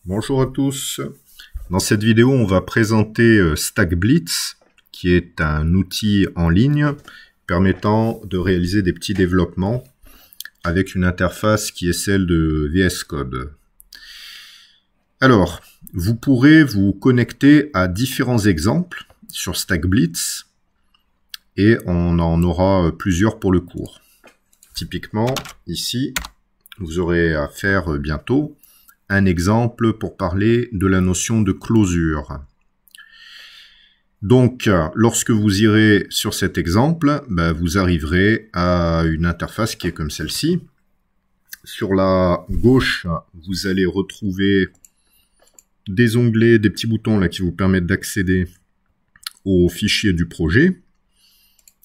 Bonjour à tous. Dans cette vidéo, on va présenter StackBlitz, qui est un outil en ligne permettant de réaliser des petits développements avec une interface qui est celle de VS Code. Alors, vous pourrez vous connecter à différents exemples sur StackBlitz et on en aura plusieurs pour le cours. Typiquement, ici, vous aurez à faire bientôt un exemple pour parler de la notion de closure. Donc, lorsque vous irez sur cet exemple, vous arriverez à une interface qui est comme celle-ci. Sur la gauche, vous allez retrouver des onglets, des petits boutons là qui vous permettent d'accéder aux fichiers du projet.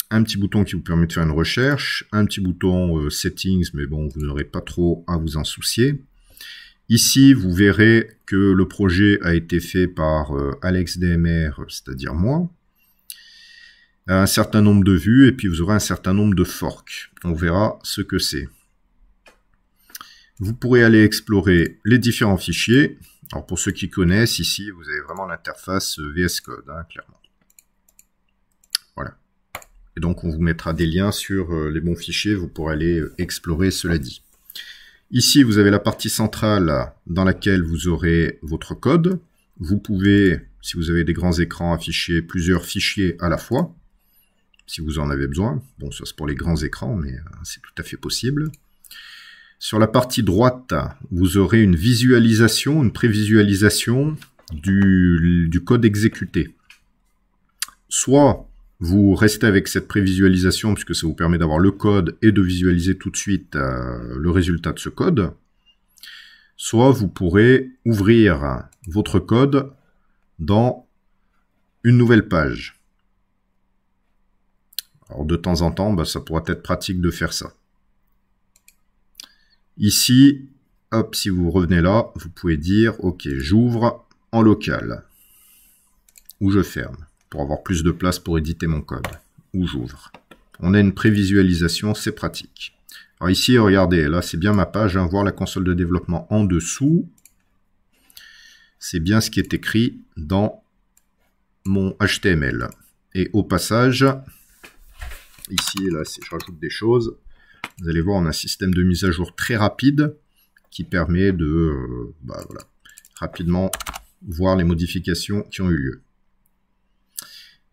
Un petit bouton qui vous permet de faire une recherche, un petit bouton Settings, mais bon, vous n'aurez pas trop à vous en soucier. Ici, vous verrez que le projet a été fait par AlexDMR, c'est-à-dire moi. Un certain nombre de vues, et puis vous aurez un certain nombre de forks. On verra ce que c'est. Vous pourrez aller explorer les différents fichiers. Alors pour ceux qui connaissent, ici, vous avez vraiment l'interface VS Code, hein, clairement. Voilà. Et donc, on vous mettra des liens sur les bons fichiers. Vous pourrez aller explorer, cela dit. Ici, vous avez la partie centrale dans laquelle vous aurez votre code. Vous pouvez, si vous avez des grands écrans, afficher plusieurs fichiers à la fois, si vous en avez besoin. Bon, ça c'est pour les grands écrans, mais c'est tout à fait possible. Sur la partie droite, vous aurez une visualisation, une prévisualisation du code exécuté. Soit vous restez avec cette prévisualisation puisque ça vous permet d'avoir le code et de visualiser tout de suite le résultat de ce code. Soit vous pourrez ouvrir votre code dans une nouvelle page. Alors de temps en temps, ça pourra être pratique de faire ça. Ici, hop, si vous revenez là, vous pouvez dire, ok, j'ouvre en local. Ou je ferme, pour avoir plus de place pour éditer mon code, ou j'ouvre. On a une prévisualisation, c'est pratique. Alors ici, regardez, là c'est bien ma page, hein, voir la console de développement en dessous. C'est bien ce qui est écrit dans mon HTML. Et au passage, ici, là, si je rajoute des choses, vous allez voir, on a un système de mise à jour très rapide qui permet de voilà, rapidement voir les modifications qui ont eu lieu.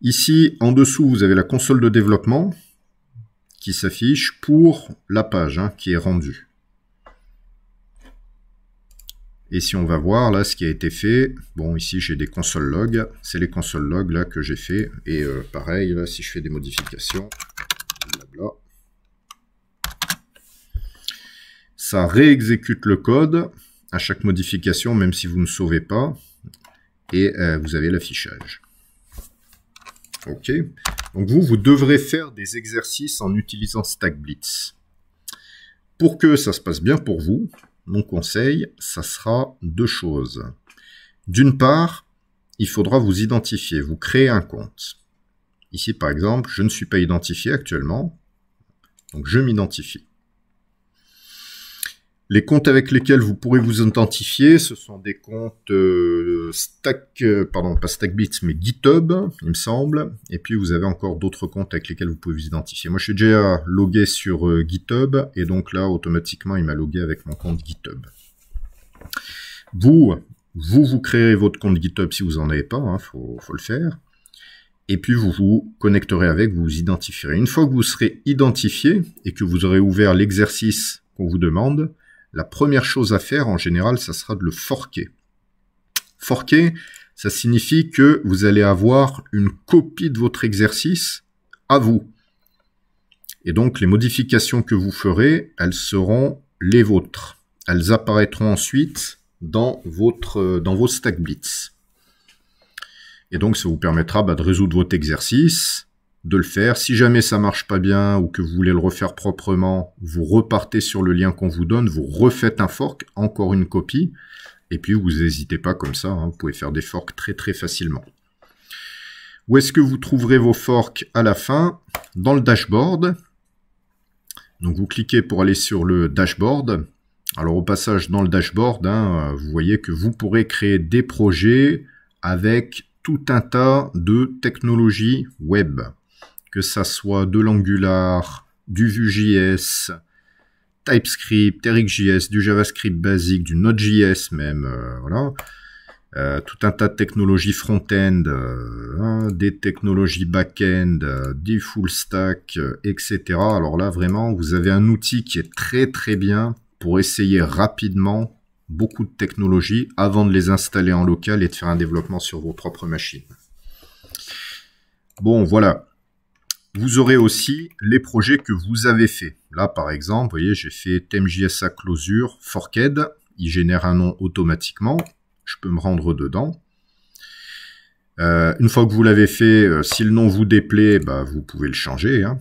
Ici, en dessous, vous avez la console de développement qui s'affiche pour la page qui est rendue. Et si on va voir là ce qui a été fait, bon ici j'ai des console logs, c'est les console logs là que j'ai fait. Et pareil, là si je fais des modifications, blabla, ça réexécute le code à chaque modification, même si vous ne sauvez pas, et vous avez l'affichage. Ok, donc vous devrez faire des exercices en utilisant StackBlitz. Pour que ça se passe bien pour vous, mon conseil, ça sera deux choses. D'une part, il faudra vous identifier, vous créer un compte. Ici, par exemple, je ne suis pas identifié actuellement, donc je m'identifie. Les comptes avec lesquels vous pourrez vous identifier, ce sont des comptes pas StackBlitz, mais GitHub, il me semble. Et puis vous avez encore d'autres comptes avec lesquels vous pouvez vous identifier. Moi, je suis déjà logué sur GitHub, et donc là, automatiquement, il m'a logué avec mon compte GitHub. Vous créerez votre compte GitHub si vous n'en avez pas, faut le faire. Et puis vous vous connecterez avec, vous vous identifierez. Une fois que vous serez identifié et que vous aurez ouvert l'exercice qu'on vous demande, la première chose à faire, en général, ça sera de le forker. Forker, ça signifie que vous allez avoir une copie de votre exercice à vous. Et donc, les modifications que vous ferez, elles seront les vôtres. Elles apparaîtront ensuite dans vos StackBlitz. Et donc, ça vous permettra de résoudre votre exercice, de le faire. Si jamais ça marche pas bien ou que vous voulez le refaire proprement, vous repartez sur le lien qu'on vous donne, vous refaites un fork, encore une copie, et puis vous n'hésitez pas comme ça, vous pouvez faire des forks très très facilement. Où est-ce que vous trouverez vos forks à la fin? Dans le dashboard. Donc vous cliquez pour aller sur le dashboard, Alors au passage dans le dashboard, hein, vous voyez que vous pourrez créer des projets avec tout un tas de technologies web, que ça soit de l'Angular, du Vue.js, TypeScript, RxJS, du JavaScript basique, du Node.js même, voilà. Tout un tas de technologies front-end, des technologies back-end, des full stack, etc. Alors là, vraiment, vous avez un outil qui est très très bien pour essayer rapidement beaucoup de technologies avant de les installer en local et de faire un développement sur vos propres machines. Bon, voilà. Vous aurez aussi les projets que vous avez faits. Là, par exemple, vous voyez, j'ai fait theme.js à closure, forked. Il génère un nom automatiquement. Je peux me rendre dedans. Une fois que vous l'avez fait, si le nom vous déplaît, bah, vous pouvez le changer. Hein.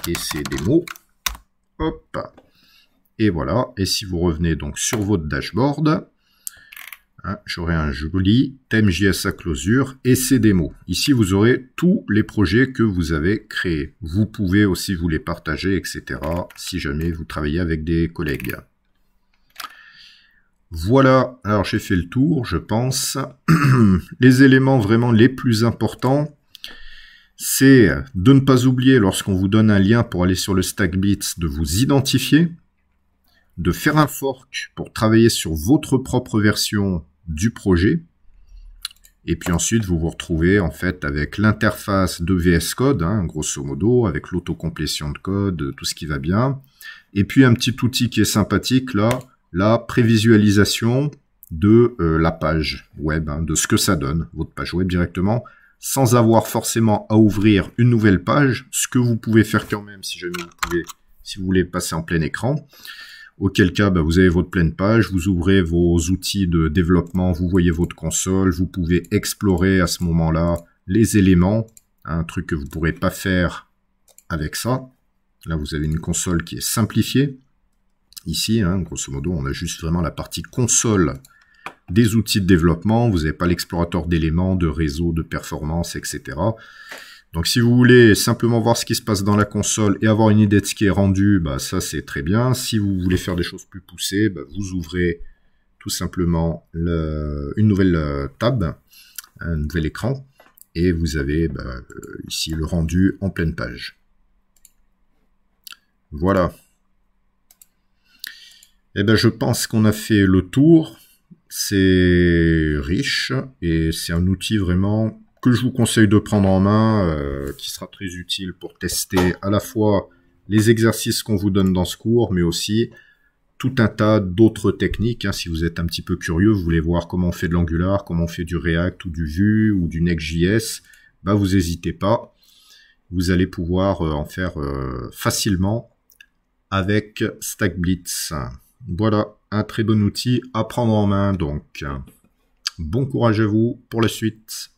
Et c'est démo. Hop. Et voilà. Et si vous revenez donc sur votre dashboard, hein, j'aurai un joli theme.js à closure et c'est démo. Ici, vous aurez tous les projets que vous avez créés. Vous pouvez aussi vous les partager, etc. si jamais vous travaillez avec des collègues. Voilà, alors j'ai fait le tour, je pense. Les éléments vraiment les plus importants, c'est de ne pas oublier, lorsqu'on vous donne un lien pour aller sur le StackBits, de vous identifier, de faire un fork pour travailler sur votre propre version du projet, et puis ensuite vous vous retrouvez en fait avec l'interface de VS Code, hein, grosso modo, avec l'autocomplétion de code, tout ce qui va bien, et puis un petit outil qui est sympathique là, la prévisualisation de la page web, hein, de ce que ça donne, votre page web directement, sans avoir forcément à ouvrir une nouvelle page, ce que vous pouvez faire quand même si jamais si vous voulez passer en plein écran. Auquel cas, bah, vous avez votre pleine page, vous ouvrez vos outils de développement, vous voyez votre console, vous pouvez explorer à ce moment-là les éléments, un truc que vous ne pourrez pas faire avec ça. Là, vous avez une console qui est simplifiée. Ici, hein, grosso modo, on a juste vraiment la partie console des outils de développement. Vous n'avez pas l'explorateur d'éléments, de réseau, de performance, etc. Donc, si vous voulez simplement voir ce qui se passe dans la console et avoir une idée de ce qui est rendu, bah, ça, c'est très bien. Si vous voulez faire des choses plus poussées, bah, vous ouvrez tout simplement une nouvelle tab, un nouvel écran, et vous avez bah, ici le rendu en pleine page. Voilà. Eh ben, je pense qu'on a fait le tour. C'est riche et c'est un outil vraiment que je vous conseille de prendre en main, qui sera très utile pour tester à la fois les exercices qu'on vous donne dans ce cours, mais aussi tout un tas d'autres techniques. Hein. Si vous êtes un petit peu curieux, vous voulez voir comment on fait de l'Angular, comment on fait du React ou du Vue ou du Next.js, bah vous n'hésitez pas. Vous allez pouvoir en faire facilement avec StackBlitz. Voilà, un très bon outil à prendre en main, donc bon courage à vous pour la suite.